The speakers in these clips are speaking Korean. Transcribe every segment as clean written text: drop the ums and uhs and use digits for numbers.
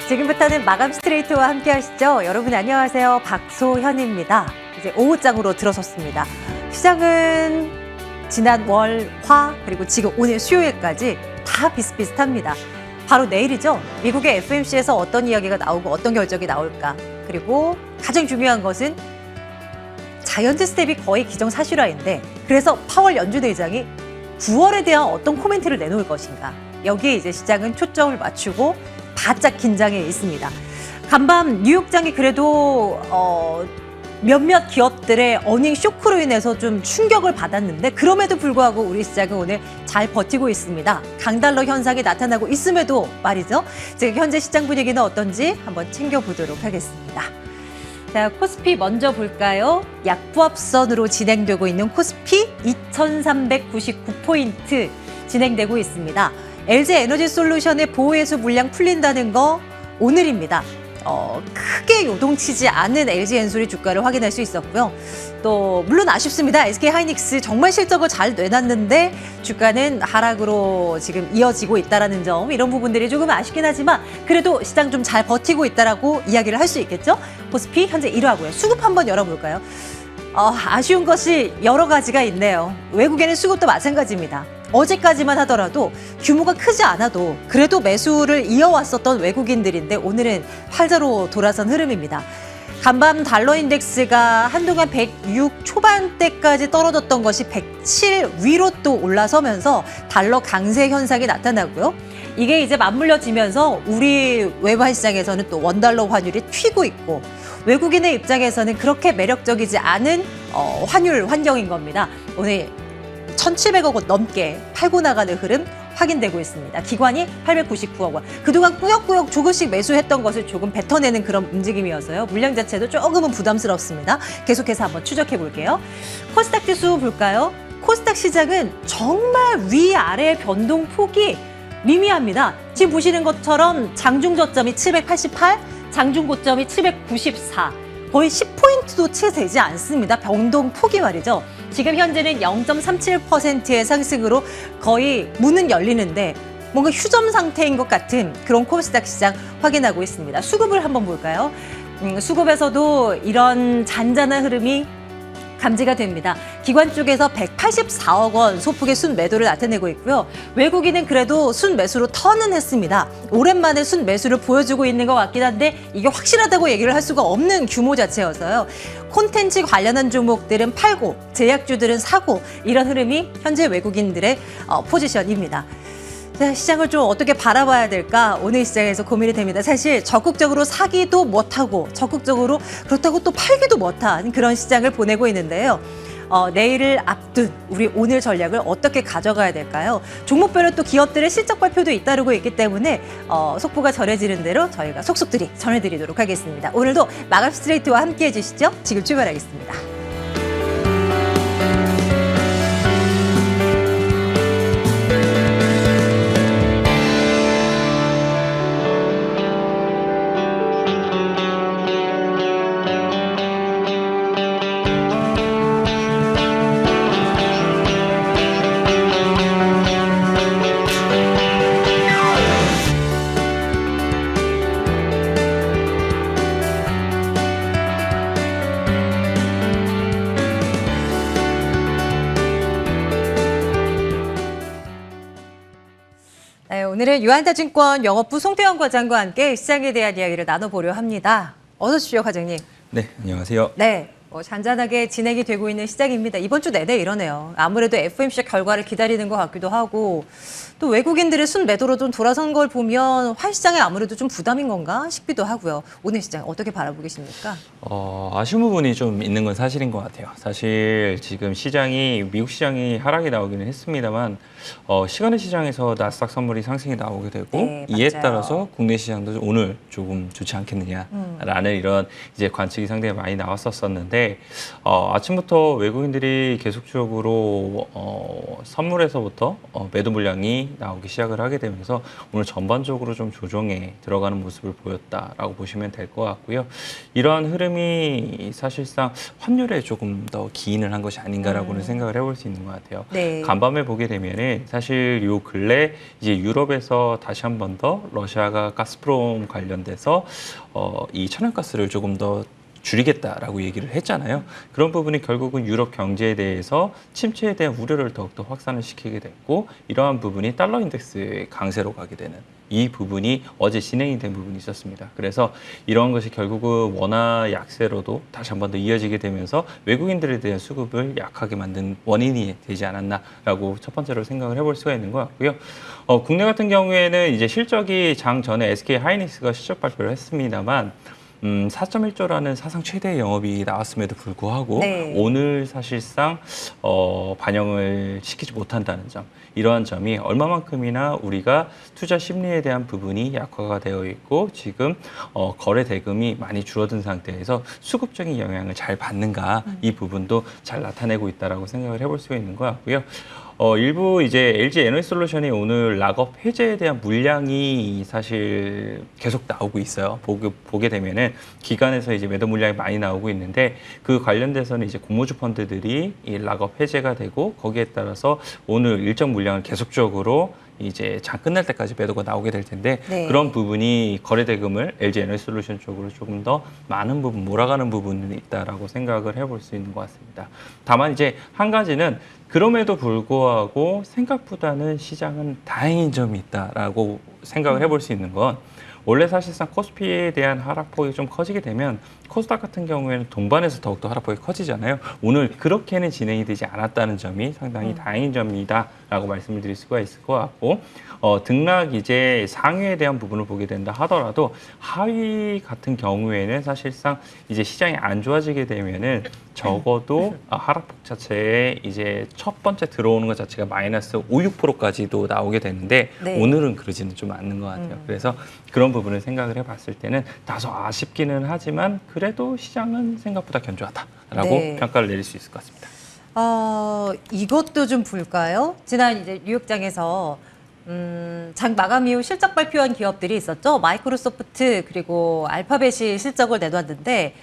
지금부터는 마감 스트레이트와 함께 하시죠. 여러분 안녕하세요. 박소현입니다. 이제 오후장으로 들어섰습니다. 시장은 지난 월, 화, 그리고 지금 오늘 수요일까지 다 비슷비슷합니다. 바로 내일이죠. 미국의 FOMC에서 어떤 이야기가 나오고 어떤 결정이 나올까. 그리고 가장 중요한 것은 자이언트 스텝이 거의 기정사실화인데 그래서 파월 연준 의장이 9월에 대한 어떤 코멘트를 내놓을 것인가. 여기에 이제 시장은 초점을 맞추고 바짝 긴장해 있습니다. 간밤 뉴욕장이 그래도 몇몇 기업들의 어닝 쇼크로 인해서 좀 충격을 받았는데 그럼에도 불구하고 우리 시장은 오늘 잘 버티고 있습니다. 강달러 현상이 나타나고 있음에도 말이죠. 지금 현재 시장 분위기는 어떤지 한번 챙겨보도록 하겠습니다. 자, 코스피 먼저 볼까요? 약부합선으로 진행되고 있는 코스피 2399포인트 진행되고 있습니다. LG에너지솔루션의 보호해수 물량 풀린다는 거 오늘입니다. 크게 요동치지 않은 LG엔솔이 주가를 확인할 수 있었고요. 또 물론 아쉽습니다. SK하이닉스 정말 실적을 잘 내놨는데 주가는 하락으로 지금 이어지고 있다는 점, 이런 부분들이 조금 아쉽긴 하지만 그래도 시장 좀 잘 버티고 있다라고 이야기를 할 수 있겠죠. 코스피 현재 1위하고요. 수급 한번 열어볼까요? 아쉬운 것이 여러 가지가 있네요. 외국에는 수급도 마찬가지입니다. 어제까지만 하더라도 규모가 크지 않아도 그래도 매수를 이어왔었던 외국인들인데 오늘은 활자로 돌아선 흐름입니다. 간밤 달러 인덱스가 한동안 106 초반대까지 떨어졌던 것이 107 위로 또 올라서면서 달러 강세 현상이 나타나고요. 이게 이제 맞물려지면서 우리 외환 시장에서는 또 원달러 환율이 튀고 있고 외국인의 입장에서는 그렇게 매력적이지 않은 환율 환경인 겁니다. 오늘 1,700억 원 넘게 팔고 나가는 흐름 확인되고 있습니다. 기관이 899억 원. 그동안 꾸역꾸역 조금씩 매수했던 것을 조금 뱉어내는 그런 움직임이어서요. 물량 자체도 조금은 부담스럽습니다. 계속해서 한번 추적해 볼게요. 코스닥 지수 볼까요? 코스닥 시장은 정말 위아래의 변동폭이 미미합니다. 지금 보시는 것처럼 장중 저점이 788, 장중 고점이 794. 거의 10포인트도 채 되지 않습니다. 변동폭이 말이죠. 지금 현재는 0.37%의 상승으로 거의 문은 열리는데 뭔가 휴점 상태인 것 같은 그런 코스닥 시장 확인하고 있습니다. 수급을 한번 볼까요? 수급에서도 이런 잔잔한 흐름이 감지가 됩니다. 기관 쪽에서 184억 원 소폭의 순매도를 나타내고 있고요. 외국인은 그래도 순매수로 턴은 했습니다. 오랜만에 순매수를 보여주고 있는 것 같긴 한데 이게 확실하다고 얘기를 할 수가 없는 규모 자체여서요. 콘텐츠 관련한 종목들은 팔고 제약주들은 사고 이런 흐름이 현재 외국인들의 포지션입니다. 자, 시장을 좀 어떻게 바라봐야 될까 오늘 시장에서 고민이 됩니다. 사실 적극적으로 사기도 못하고 적극적으로 그렇다고 또 팔기도 못한 그런 시장을 보내고 있는데요. 내일을 앞둔 우리 오늘 전략을 어떻게 가져가야 될까요? 종목별로 또 기업들의 실적 발표도 잇따르고 있기 때문에 속보가 전해지는 대로 저희가 속속들이 전해드리도록 하겠습니다. 오늘도 마감 스트레이트와 함께 해주시죠. 지금 출발하겠습니다. 네, 오늘은 유한타증권 영업부 송태영 과장과 함께 시장에 대한 이야기를 나눠보려 합니다. 어서 오십시오, 과장님. 네, 안녕하세요. 네, 잔잔하게 진행이 되고 있는 시장입니다. 이번 주 내내 이러네요. 아무래도 FOMC 결과를 기다리는 것 같기도 하고 또 외국인들의 순매도로 좀 돌아선 걸 보면 환시장에 아무래도 좀 부담인 건가 싶기도 하고요. 오늘 시장 어떻게 바라보고 계십니까? 아쉬운 부분이 좀 있는 건 사실인 것 같아요. 사실 지금 시장이 미국 시장이 하락이 나오기는 했습니다만 시간의 시장에서 나스닥 선물이 상승이 나오게 되고 네, 이에 맞아요. 따라서 국내 시장도 오늘 조금 좋지 않겠느냐 라는 이런 이제 관측이 상당히 많이 나왔었는데 아침부터 외국인들이 계속적으로 선물에서부터 매도 물량이 나오기 시작을 하게 되면서 오늘 전반적으로 좀 조정에 들어가는 모습을 보였다라고 보시면 될 것 같고요. 이러한 흐름이 사실상 환율에 조금 더 기인을 한 것이 아닌가라고는 생각을 해볼 수 있는 것 같아요. 네. 간밤에 보게 되면은 사실 요 근래 이제 유럽에서 다시 한 번 더 러시아가 가스프롬 관련돼서 이 천연가스를 조금 더 줄이겠다라고 얘기를 했잖아요. 그런 부분이 결국은 유럽 경제에 대해서 침체에 대한 우려를 더욱더 확산을 시키게 됐고 이러한 부분이 달러 인덱스의 강세로 가게 되는 이 부분이 어제 진행이 된 부분이 있었습니다. 그래서 이런 것이 결국은 원화 약세로도 다시 한 번 더 이어지게 되면서 외국인들에 대한 수급을 약하게 만든 원인이 되지 않았나라고 첫 번째로 생각을 해볼 수가 있는 것 같고요. 국내 같은 경우에는 이제 실적이 장 전에 SK 하이닉스가 실적 발표를 했습니다만 4.1조라는 사상 최대의 영업이 나왔음에도 불구하고 네. 오늘 사실상 반영을 시키지 못한다는 점, 이러한 점이 얼마만큼이나 우리가 투자 심리에 대한 부분이 약화가 되어 있고 지금 거래 대금이 많이 줄어든 상태에서 수급적인 영향을 잘 받는가 이 부분도 잘 나타내고 있다라고 생각을 해볼 수가 있는 것 같고요. 일부 이제 LG 에너지솔루션이 오늘 락업 해제에 대한 물량이 사실 계속 나오고 있어요. 보게 되면은 기관에서 이제 매도 물량이 많이 나오고 있는데 그 관련돼서는 이제 공모주 펀드들이 이 락업 해제가 되고 거기에 따라서 오늘 일정 물량을 계속적으로 이제 장 끝날 때까지 매도가 나오게 될 텐데 네. 그런 부분이 거래 대금을 LG 에너지솔루션 쪽으로 조금 더 많은 부분 몰아가는 부분이 있다라고 생각을 해볼 수 있는 것 같습니다. 다만 이제 한 가지는 그럼에도 불구하고 생각보다는 시장은 다행인 점이 있다라고 생각을 해볼 수 있는 건 원래 사실상 코스피에 대한 하락폭이 좀 커지게 되면 코스닥 같은 경우에는 동반해서 더욱더 하락폭이 커지잖아요. 오늘 그렇게는 진행이 되지 않았다는 점이 상당히 다행인 점이다라고 말씀을 드릴 수가 있을 것 같고 등락 이제 상위에 대한 부분을 보게 된다 하더라도 하위 같은 경우에는 사실상 이제 시장이 안 좋아지게 되면은 적어도 하락폭 자체에 이제 첫 번째 들어오는 것 자체가 마이너스 5, 6%까지도 나오게 되는데 네. 오늘은 그러지는 좀 않는 것 같아요. 그래서 그런 부분을 생각을 해봤을 때는 다소 아쉽기는 하지만 그래도 시장은 생각보다 견조하다라고 네. 평가를 내릴 수 있을 것 같습니다. 이것도 좀 볼까요? 지난 이제 뉴욕장에서 장 마감 이후 실적 발표한 기업들이 있었죠. 마이크로소프트 그리고 알파벳이 실적을 내놨는데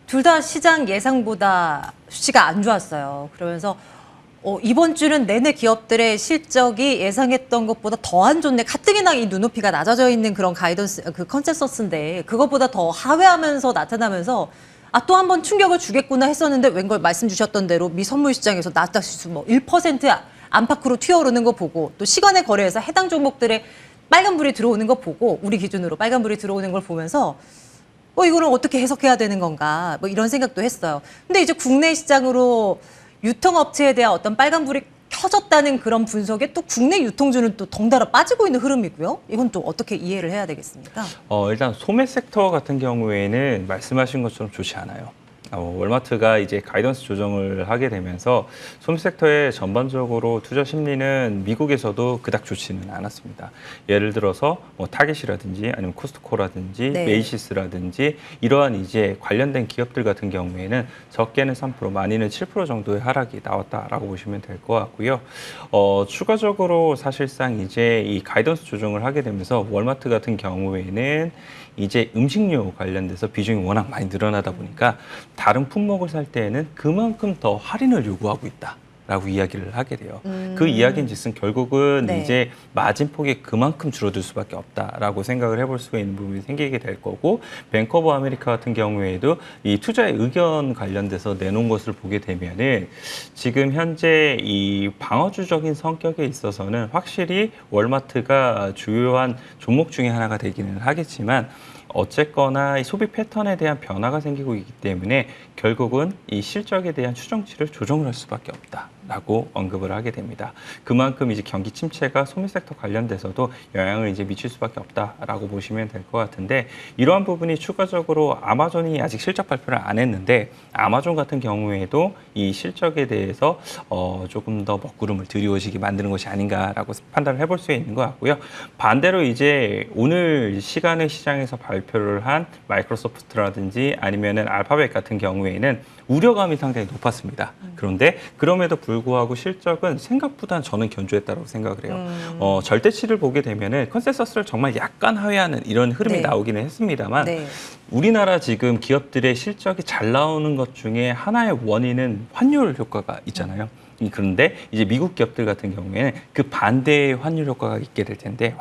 둘 다 시장 예상보다 수치가 안 좋았어요. 그러면서 이번 주는 내내 기업들의 실적이 예상했던 것보다 더 안 좋네. 가뜩이나 이 눈높이가 낮아져 있는 그런 가이던스, 그 컨센서스인데 그것보다 더 하회하면서 나타나면서 또 한 번 충격을 주겠구나 했었는데 웬걸 말씀 주셨던 대로 미 선물 시장에서 나스닥 지수 뭐 1% 안팎으로 튀어오르는 거 보고 또 시간의 거래에서 해당 종목들의 빨간불이 들어오는 거 보고 우리 기준으로 빨간불이 들어오는 걸 보면서 이거는 어떻게 해석해야 되는 건가 뭐 이런 생각도 했어요. 근데 이제 국내 시장으로 유통업체에 대한 어떤 빨간불이 켜졌다는 그런 분석에 또 국내 유통주는 또 덩달아 빠지고 있는 흐름이고요. 이건 또 어떻게 이해를 해야 되겠습니까? 일단 소매 섹터 같은 경우에는 말씀하신 것처럼 좋지 않아요. 월마트가 이제 가이던스 조정을 하게 되면서 소매 섹터의 전반적으로 투자 심리는 미국에서도 그닥 좋지는 않았습니다. 예를 들어서 뭐 타겟이라든지 아니면 코스트코라든지 네. 메이시스라든지 이러한 이제 관련된 기업들 같은 경우에는 적게는 3%, 많이는 7% 정도의 하락이 나왔다라고 보시면 될 것 같고요. 추가적으로 사실상 이제 이 가이던스 조정을 하게 되면서 월마트 같은 경우에는 이제 음식료 관련돼서 비중이 워낙 많이 늘어나다 보니까 다른 품목을 살 때에는 그만큼 더 할인을 요구하고 있다라고 이야기를 하게 돼요. 그 이야기인즉슨 결국은 네. 이제 마진폭이 그만큼 줄어들 수밖에 없다라고 생각을 해볼 수가 있는 부분이 생기게 될 거고 뱅크 오브 아메리카 같은 경우에도 이 투자의 의견 관련돼서 내놓은 것을 보게 되면은 지금 현재 이 방어주적인 성격에 있어서는 확실히 월마트가 주요한 종목 중에 하나가 되기는 하겠지만 어쨌거나 이 소비 패턴에 대한 변화가 생기고 있기 때문에 결국은 이 실적에 대한 추정치를 조정을 할 수밖에 없다. 라고 언급을 하게 됩니다. 그만큼 이제 경기 침체가 소비 섹터 관련돼서도 영향을 이제 미칠 수밖에 없다라고 보시면 될 것 같은데, 이러한 부분이 추가적으로 아마존이 아직 실적 발표를 안 했는데 아마존 같은 경우에도 이 실적에 대해서 조금 더 먹구름을 들이오시게 만드는 것이 아닌가라고 판단을 해볼 수 있는 것 같고요. 반대로 이제 오늘 시간에 시장에서 발표를 한 마이크로소프트라든지 아니면은 알파벳 같은 경우에는 우려감이 상당히 높았습니다. 그런데 그럼에도 불구하고 실적은 생각보다 저는 견조했다고 생각을 해요. 절대치를 보게 되면은 컨센서스를 정말 약간 하회하는 이런 흐름이 네. 나오기는 했습니다만 네. 우리나라 지금 기업들의 실적이 잘 나오는 것 중에 하나의 원인은 환율 효과가 있잖아요. 그런데 이제 미국 기업들 같은 경우에는 그 반대의 환율 효과가 있게 될 텐데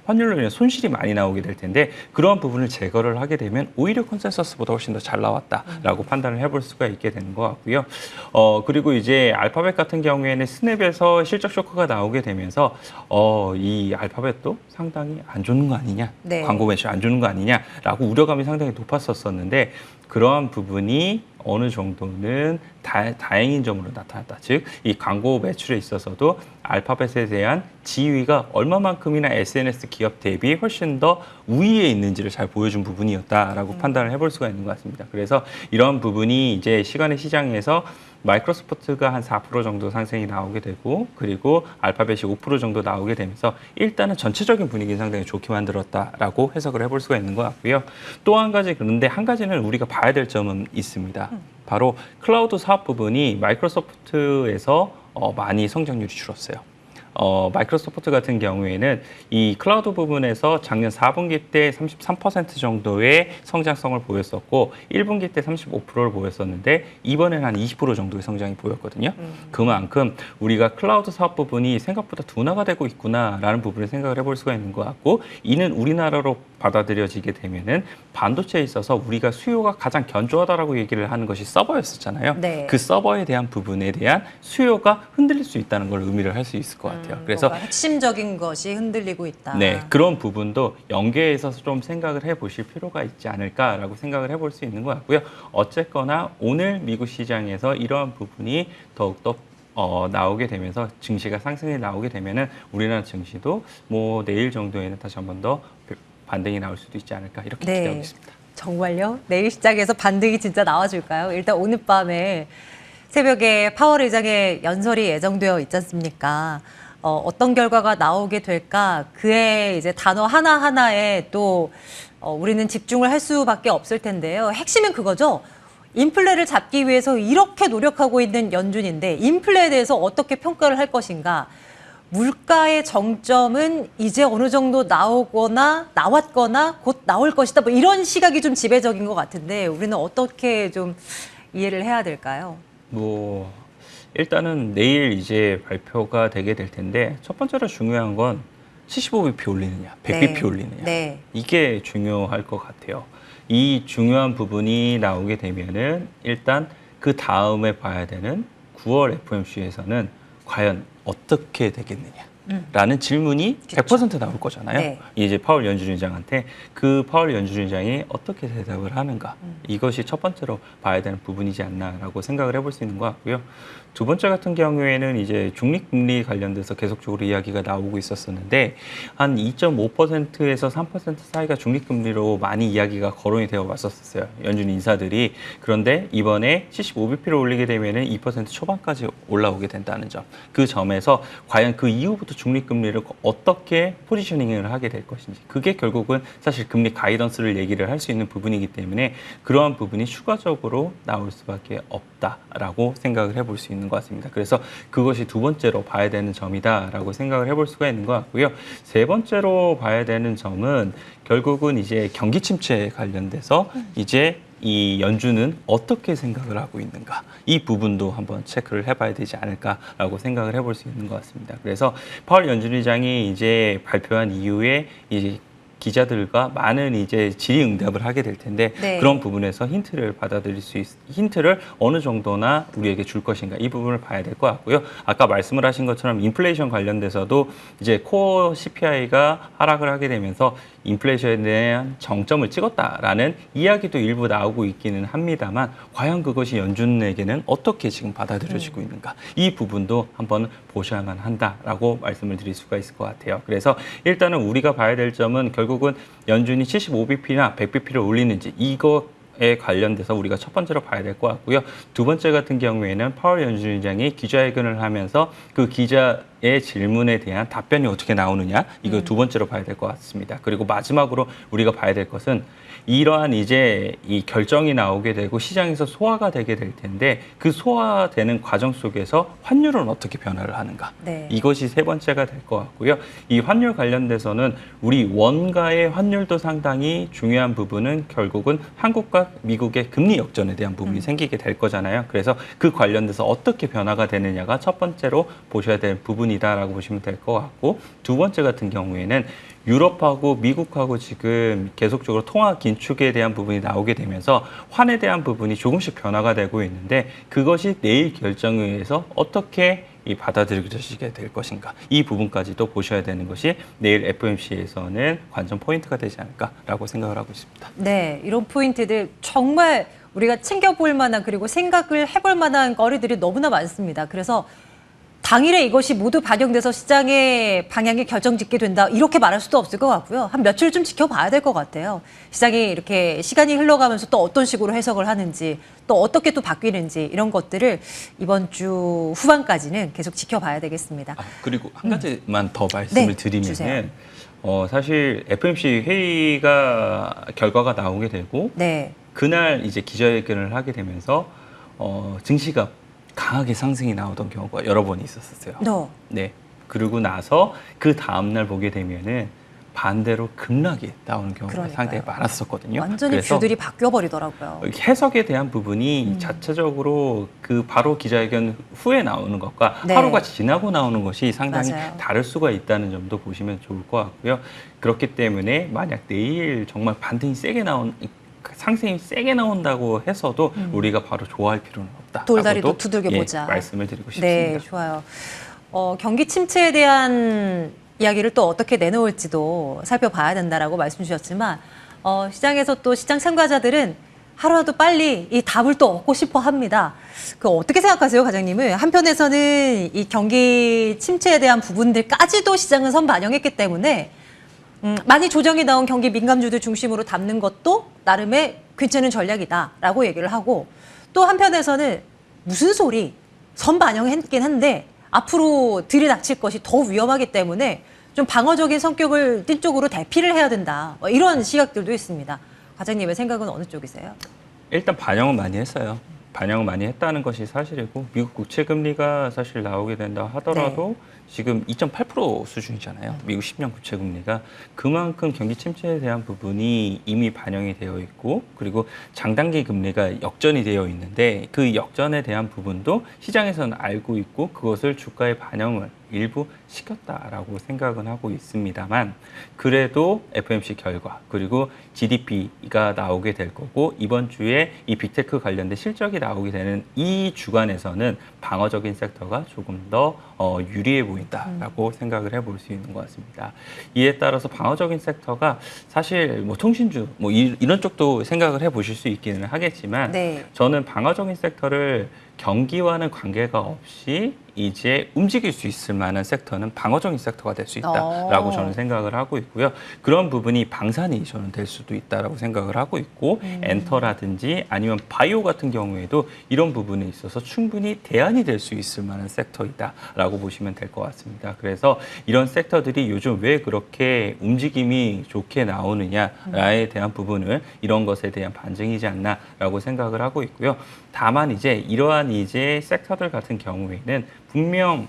환율로 인해 손실이 많이 나오게 될 텐데 그러한 부분을 제거를 하게 되면 오히려 컨센서스보다 훨씬 더 잘 나왔다라고 판단을 해볼 수가 있게 되는 것 같고요. 그리고 이제 알파벳 같은 경우에는 스냅에서 실적 쇼크가 나오게 되면서 이 알파벳도 상당히 안 좋은 거 아니냐, 네. 광고 매출 안 좋은 거 아니냐라고 우려감이 상당히 높았었는데 그러한 부분이 어느 정도는 다행인 점으로 나타났다. 즉, 이 광고 매출에 있어서도 알파벳에 대한 지위가 얼마만큼이나 SNS 기업 대비 훨씬 더 우위에 있는지를 잘 보여준 부분이었다라고 판단을 해볼 수가 있는 것 같습니다. 그래서 이런 부분이 이제 시간의 시장에서 마이크로소프트가 한 4% 정도 상승이 나오게 되고 그리고 알파벳이 5% 정도 나오게 되면서 일단은 전체적인 분위기는 상당히 좋게 만들었다라고 해석을 해볼 수가 있는 것 같고요. 또 한 가지, 그런데 한 가지는 우리가 봐야 될 점은 있습니다. 바로 클라우드 사업 부분이 마이크로소프트에서 많이 성장률이 줄었어요. 마이크로소프트 같은 경우에는 이 클라우드 부분에서 작년 4분기 때 33% 정도의 성장성을 보였었고 1분기 때 35%를 보였었는데 이번에는 한 20% 정도의 성장이 보였거든요. 그만큼 우리가 클라우드 사업 부분이 생각보다 둔화가 되고 있구나라는 부분을 생각을 해볼 수가 있는 것 같고, 이는 우리나라로 받아들여지게 되면은 반도체에 있어서 우리가 수요가 가장 견조하다라고 얘기를 하는 것이 서버였었잖아요. 네. 그 서버에 대한 부분에 대한 수요가 흔들릴 수 있다는 걸 의미를 할 수 있을 것 같아요. 그래서 뭔가 핵심적인 것이 흔들리고 있다. 네, 그런 부분도 연계해서 좀 생각을 해보실 필요가 있지 않을까라고 생각을 해볼 수 있는 것 같고요. 어쨌거나 오늘 미국 시장에서 이러한 부분이 더욱더 나오게 되면서 증시가 상승이 나오게 되면은 우리나라 증시도 뭐 내일 정도에는 다시 한 번 더 반등이 나올 수도 있지 않을까 이렇게 네. 기대하고 있습니다. 정말요? 내일 시장에서 반등이 진짜 나와줄까요? 일단 오늘 밤에 새벽에 파월 의장의 연설이 예정되어 있지 않습니까? 어떤 결과가 나오게 될까? 그의 이제 단어 하나하나에 또 우리는 집중을 할 수밖에 없을 텐데요. 핵심은 그거죠. 인플레를 잡기 위해서 이렇게 노력하고 있는 연준인데 인플레에 대해서 어떻게 평가를 할 것인가? 물가의 정점은 이제 어느 정도 나왔거나 곧 나올 것이다. 뭐 이런 시각이 좀 지배적인 것 같은데 우리는 어떻게 좀 이해를 해야 될까요? 뭐 일단은 내일 이제 발표가 되게 될 텐데 첫 번째로 중요한 건 75bp 올리느냐, 100bp 네. 올리느냐. 네. 이게 중요할 것 같아요. 이 중요한 부분이 나오게 되면은 일단 그 다음에 봐야 되는 9월 FOMC에서는 과연 어떻게 되겠느냐. 라는 질문이 그렇죠. 100% 나올 거잖아요. 네. 이제 파월 연준의장한테 그 파월 연준의장이 어떻게 대답을 하는가. 이것이 첫 번째로 봐야 되는 부분이지 않나라고 생각을 해볼 수 있는 것 같고요. 두 번째 같은 경우에는 이제 중립금리 관련돼서 계속적으로 이야기가 나오고 있었는데 한 2.5%에서 3% 사이가 중립금리로 많이 이야기가 거론이 되어 왔었어요. 연준 인사들이. 그런데 이번에 75bp를 올리게 되면은 2% 초반까지 올라오게 된다는 점. 그 점에서 과연 그 이후부터 중립금리를 어떻게 포지셔닝을 하게 될 것인지. 그게 결국은 사실 금리 가이던스를 얘기를 할 수 있는 부분이기 때문에 그러한 부분이 추가적으로 나올 수밖에 없다라고 생각을 해볼 수 있는 것 같습니다. 그래서 그것이 두 번째로 봐야 되는 점이다라고 생각을 해볼 수가 있는 것 같고요. 세 번째로 봐야 되는 점은 결국은 이제 경기 침체에 관련돼서 이제 이 연준은 어떻게 생각을 하고 있는가, 이 부분도 한번 체크를 해봐야 되지 않을까라고 생각을 해볼 수 있는 것 같습니다. 그래서 파월 연준의장이 이제 발표한 이후에 이제 기자들과 많은 이제 질의응답을 하게 될 텐데 네. 그런 부분에서 힌트를 힌트를 어느 정도나 우리에게 줄 것인가 이 부분을 봐야 될 것 같고요. 아까 말씀을 하신 것처럼 인플레이션 관련돼서도 이제 코어 CPI가 하락을 하게 되면서 인플레이션에 대한 정점을 찍었다라는 이야기도 일부 나오고 있기는 합니다만 과연 그것이 연준에게는 어떻게 지금 받아들여지고 있는가 이 부분도 한번 보셔야만 한다라고 말씀을 드릴 수가 있을 것 같아요. 그래서 일단은 우리가 봐야 될 점은 결국은 연준이 75bp나 100bp를 올리는지 이거에 관련돼서 우리가 첫 번째로 봐야 될 것 같고요. 두 번째 같은 경우에는 파월 연준의장이 기자회견을 하면서 그 기자의 질문에 대한 답변이 어떻게 나오느냐 이거 두 번째로 봐야 될 것 같습니다. 그리고 마지막으로 우리가 봐야 될 것은 이러한 이제 이 결정이 나오게 되고 시장에서 소화가 되게 될 텐데 그 소화되는 과정 속에서 환율은 어떻게 변화를 하는가 네. 이것이 세 번째가 될 것 같고요. 이 환율 관련돼서는 우리 원가의 환율도 상당히 중요한 부분은 결국은 한국과 미국의 금리 역전에 대한 부분이 생기게 될 거잖아요. 그래서 그 관련돼서 어떻게 변화가 되느냐가 첫 번째로 보셔야 될 부분이다라고 보시면 될 것 같고 두 번째 같은 경우에는 유럽하고 미국하고 지금 계속적으로 통화 긴축에 대한 부분이 나오게 되면서 환에 대한 부분이 조금씩 변화가 되고 있는데 그것이 내일 결정에 의해서 어떻게 받아들여지게 될 것인가 이 부분까지도 보셔야 되는 것이 내일 FOMC에서는 관전 포인트가 되지 않을까라고 생각을 하고 있습니다. 네, 이런 포인트들 정말 우리가 챙겨볼 만한 그리고 생각을 해볼 만한 거리들이 너무나 많습니다. 그래서 당일에 이것이 모두 반영돼서 시장의 방향이 결정짓게 된다 이렇게 말할 수도 없을 것 같고요. 한 며칠 좀 지켜봐야 될 것 같아요. 시장이 이렇게 시간이 흘러가면서 또 어떤 식으로 해석을 하는지 또 어떻게 또 바뀌는지 이런 것들을 이번 주 후반까지는 계속 지켜봐야 되겠습니다. 그리고 한 가지만 더 말씀을 네, 주세요. 드리면은 사실 FOMC 회의가 결과가 나오게 되고 네. 그날 이제 기자회견을 하게 되면서 증시가 강하게 상승이 나오던 경우가 여러 번 있었어요. 네. 그러고 나서 그 다음날 보게 되면은 반대로 급락이 나오는 경우가 그러니까요. 상당히 많았었거든요. 완전히 그래서 뷰들이 바뀌어버리더라고요. 해석에 대한 부분이 자체적으로 그 바로 기자회견 후에 나오는 것과 네. 하루가 지나고 나오는 것이 상당히 맞아요. 다를 수가 있다는 점도 보시면 좋을 것 같고요. 그렇기 때문에 만약 내일 정말 반등이 세게 상승이 세게 나온다고 해서도 우리가 바로 좋아할 필요는 없다. 돌다리도 두들겨 보자. 말씀을 드리고 싶습니다. 네, 좋아요. 경기 침체에 대한 이야기를 또 어떻게 내놓을지도 살펴봐야 된다라고 말씀 주셨지만 시장에서 또 시장 참가자들은 하루라도 빨리 이 답을 또 얻고 싶어 합니다. 그 어떻게 생각하세요, 과장님은? 한편에서는 이 경기 침체에 대한 부분들까지도 시장은 선반영했기 때문에 많이 조정이 나온 경기 민감주들 중심으로 담는 것도 나름의 괜찮은 전략이다라고 얘기를 하고 또 한편에서는 무슨 소리 선반영했긴 한데 앞으로 들이닥칠 것이 더 위험하기 때문에 좀 방어적인 성격을 띈 쪽으로 대피를 해야 된다. 이런 시각들도 있습니다. 과장님의 생각은 어느 쪽이세요? 일단 반영은 많이 했어요. 반영을 많이 했다는 것이 사실이고 미국 국채 금리가 사실 나오게 된다 하더라도 지금 2.8% 수준이잖아요. 미국 10년 국채 금리가 그만큼 경기 침체에 대한 부분이 이미 반영이 되어 있고 그리고 장단기 금리가 역전이 되어 있는데 그 역전에 대한 부분도 시장에서는 알고 있고 그것을 주가에 반영을 일부 시켰다라고 생각은 하고 있습니다만 그래도 FOMC 결과 그리고 GDP가 나오게 될 거고 이번 주에 이 빅테크 관련된 실적이 나오게 되는 이 주간에서는 방어적인 섹터가 조금 더 유리해 보인다라고 생각을 해볼 수 있는 것 같습니다. 이에 따라서 방어적인 섹터가 사실 뭐 통신주 뭐 이런 쪽도 생각을 해보실 수 있기는 하겠지만 네. 저는 방어적인 섹터를 경기와는 관계가 없이 이제 움직일 수 있을 만한 섹터는 방어적인 섹터가 될 수 있다라고 저는 생각을 하고 있고요. 그런 부분이 방산이 저는 될 수도 있다라고 생각을 하고 있고 엔터라든지 아니면 바이오 같은 경우에도 이런 부분에 있어서 충분히 대안이 될 수 있을 만한 섹터이다라고 보시면 될 것 같습니다. 그래서 이런 섹터들이 요즘 왜 그렇게 움직임이 좋게 나오느냐에 대한 부분을 이런 것에 대한 반증이지 않나라고 생각을 하고 있고요. 다만 이제 이러한 이제 섹터들 같은 경우에는 분명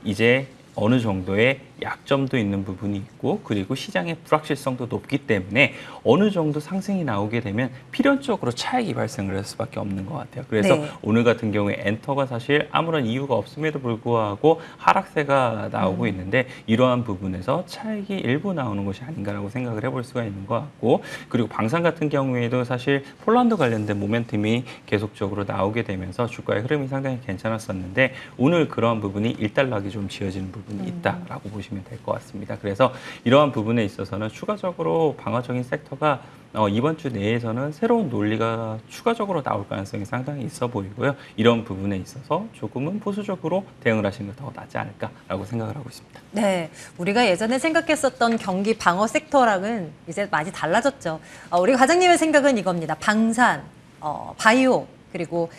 이제 어느 정도의 약점도 있는 부분이 있고 그리고 시장의 불확실성도 높기 때문에 어느 정도 상승이 나오게 되면 필연적으로 차익이 발생을 할 수밖에 없는 것 같아요. 그래서 네. 오늘 같은 경우에 엔터가 사실 아무런 이유가 없음에도 불구하고 하락세가 나오고 있는데 이러한 부분에서 차익이 일부 나오는 것이 아닌가라고 생각을 해볼 수가 있는 것 같고 그리고 방산 같은 경우에도 사실 폴란드 관련된 모멘텀이 계속적으로 나오게 되면서 주가의 흐름이 상당히 괜찮았었는데 오늘 그러한 부분이 일단락이 좀 지어지는 부분이 있다라고 보시면 될 것 같습니다. 그래서 이러한 부분에 있어서는 추가적으로 방어적인 섹터가 이번 주 내에서는 새로운 논리가 추가적으로 나올 가능성이 상당히 있어 보이고요. 이런 부분에 있어서 조금은 보수적으로 대응을 하시는 게 더 낫지 않을까라고 생각을 하고 있습니다. 네, 우리가 예전에 생각했었던 경기 방어 섹터랑은 이제 많이 달라졌죠. 우리 과장님의 생각은 이겁니다. 방산, 바이오, 그리고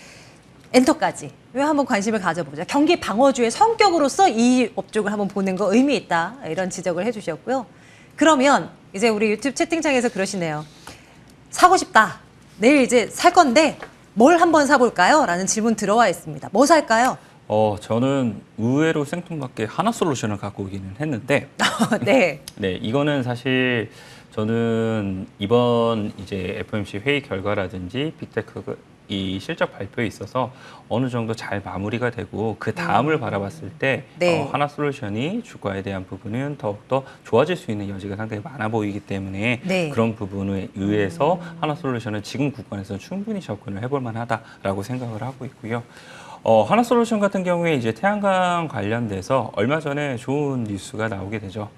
엔터까지. 왜 한번 관심을 가져보자. 경기 방어주의 성격으로서 이 업종을 한번 보는 거 의미 있다. 이런 지적을 해주셨고요. 그러면 이제 우리 유튜브 채팅창에서 그러시네요. 사고 싶다. 내일 이제 살 건데 뭘 한번 사볼까요? 라는 질문 들어와 있습니다. 뭐 살까요? 저는 의외로 생뚱맞게 하나솔루션을 갖고 오기는 했는데 네. 네, 이거는 사실 저는 이번 이제 FOMC 회의 결과라든지 빅테크 이 실적 발표에 있어서 어느 정도 잘 마무리가 되고 그 다음을 바라봤을 때 네. 하나솔루션이 주가에 대한 부분은 더욱더 좋아질 수 있는 여지가 상당히 많아 보이기 때문에 네. 그런 부분에 의해서 하나솔루션은 지금 구간에서 충분히 접근을 해볼 만하다라고 생각을 하고 있고요. 하나솔루션 같은 경우에 이제 태양광 관련돼서 얼마 전에 좋은 뉴스가 나오게 되죠.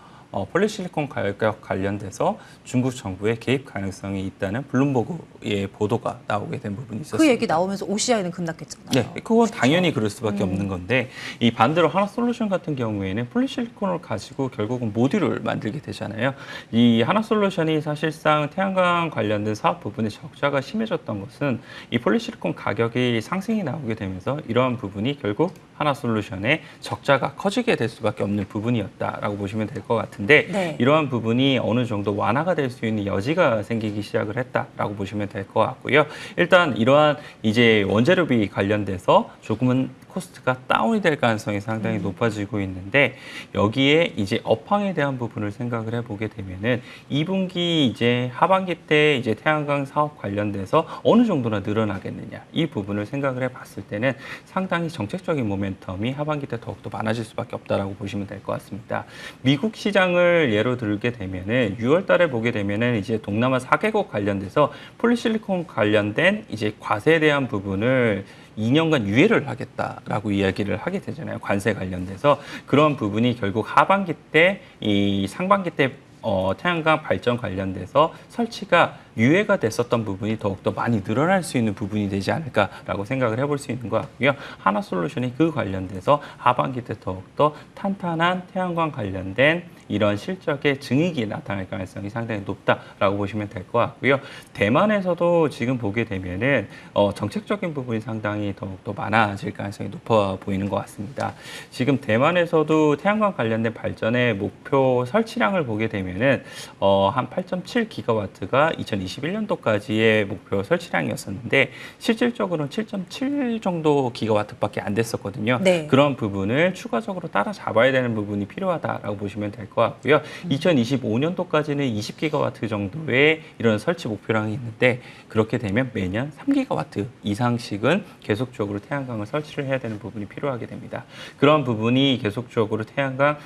폴리실리콘 가격 관련돼서 중국 정부의 개입 가능성이 있다는 블룸버그의 보도가 나오게 된 부분이 있었습니다. 그 얘기 나오면서 OCI는 급락했잖아요. 네, 그건 당연히 그럴 수밖에 없는 건데 이 반대로 하나솔루션 같은 경우에는 폴리실리콘을 가지고 결국은 모듈을 만들게 되잖아요. 이 하나솔루션이 사실상 태양광 관련된 사업 부분에 적자가 심해졌던 것은 이 폴리실리콘 가격이 상승이 나오게 되면서 이러한 부분이 결국 하나솔루션의 적자가 커지게 될 수밖에 없는 부분이었다라고 보시면 될 것 같은데 네. 이러한 부분이 어느 정도 완화가 될 수 있는 여지가 생기기 시작을 했다라고 보시면 될 것 같고요. 일단 이러한 이제 원재료비 관련돼서 조금은 코스트가 다운이 될 가능성이 상당히 높아지고 있는데 여기에 이제 업황에 대한 부분을 생각을 해보게 되면은 2분기 이제 하반기 때 이제 태양광 사업 관련돼서 어느 정도나 늘어나겠느냐 이 부분을 생각을 해봤을 때는 상당히 정책적인 모멘텀이 하반기 때 더욱더 많아질 수밖에 없다라고 보시면 될 것 같습니다. 미국 시장을 예로 들게 되면은 6월 달에 보게 되면은 이제 동남아 4개국 관련돼서 폴리실리콘 관련된 이제 과세에 대한 부분을 2년간 유예를 하겠다라고 이야기를 하게 되잖아요. 관세 관련돼서 그런 부분이 결국 하반기 때 이 상반기 때 태양광 발전 관련돼서 설치가 유예가 됐었던 부분이 더욱더 많이 늘어날 수 있는 부분이 되지 않을까라고 생각을 해볼 수 있는 것 같고요. 하나솔루션이 그 관련돼서 하반기 때 더욱더 탄탄한 태양광 관련된 이런 실적의 증익이 나타날 가능성이 상당히 높다라고 보시면 될 것 같고요. 대만에서도 지금 보게 되면은 정책적인 부분이 상당히 더욱더 많아질 가능성이 높아 보이는 것 같습니다. 지금 대만에서도 태양광 관련된 발전의 목표 설치량을 보게 되면은 한 8.7기가와트가 2021년도까지의 목표 설치량이었었는데 실질적으로는 7.7 정도 기가와트밖에 안 됐었거든요. 네. 그런 부분을 추가적으로 따라잡아야 되는 부분이 필요하다라고 보시면 될 것 같고요. 2025년도까지는 20기가와트 정도의 이런 설치 목표량이 있는데 그렇게 되면 매년 3기가와트 이상씩은 계속적으로 태양광을 설치를 해야 되는 부분이 필요하게 됩니다. 그런 부분이 계속적으로 태양광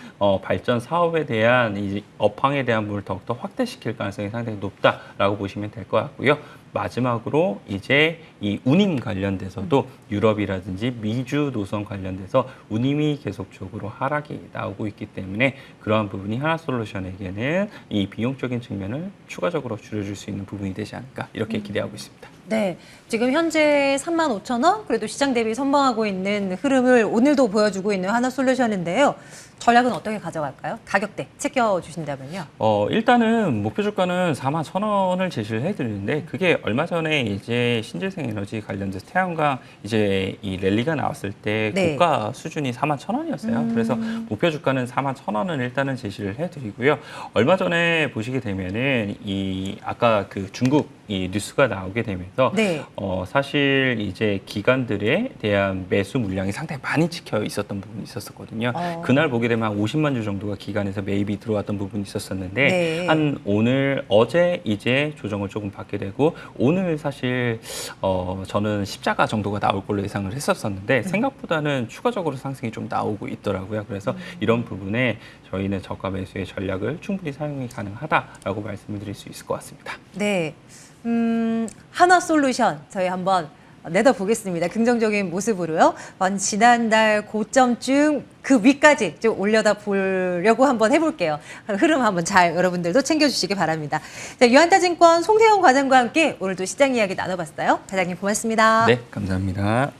발전 사업에 대한 이 업황에 대한 부분을 더욱더 확대시킬 가능성이 상당히 높다라고 보시면 될 것 같고요. 마지막으로 이제 이 운임 관련돼서도 유럽이라든지 미주 노선 관련돼서 운임이 계속적으로 하락이 나오고 있기 때문에 그러한 부분이 하나솔루션에게는 이 비용적인 측면을 추가적으로 줄여줄 수 있는 부분이 되지 않을까 이렇게 기대하고 있습니다. 네, 지금 현재 35,000원 그래도 시장 대비 선방하고 있는 흐름을 오늘도 보여주고 있는 하나솔루션인데요. 전략은 어떻게 가져갈까요? 가격대 챙겨주신다면요. 일단은 목표 주가는 41,000원을 제시를 해드리는데 그게 얼마 전에 이제 신재생 에너지 관련돼서 태양광 이제 이 랠리가 나왔을 때 네. 고가 수준이 41,000원이었어요. 그래서 목표 주가는 41,000원을 일단은 제시를 해드리고요. 얼마 전에 보시게 되면은 이 아까 그 중국 이 뉴스가 나오게 되면서 네. 사실 이제 기관들에 대한 매수 물량이 상당히 많이 찍혀 있었던 부분이 있었거든요. 그날 보게 되면 한 50만 주 정도가 기관에서 매입이 들어왔던 부분이 있었었는데 네. 한 오늘 어제 이제 조정을 조금 받게 되고 오늘 사실 저는 십자가 정도가 나올 걸로 예상을 했었었는데 생각보다는 추가적으로 상승이 좀 나오고 있더라고요. 그래서 이런 부분에 저희는 저가 매수의 전략을 충분히 사용이 가능하다라고 말씀을 드릴 수 있을 것 같습니다. 네. 하나솔루션 저희 한번 내다보겠습니다. 긍정적인 모습으로요. 지난달 고점쯤 그 위까지 좀 올려다 보려고 한번 해볼게요. 흐름 한번 잘 여러분들도 챙겨주시기 바랍니다. 자, 유한타증권 송세영 과장과 함께 오늘도 시장 이야기 나눠봤어요. 사장님 고맙습니다. 네, 감사합니다.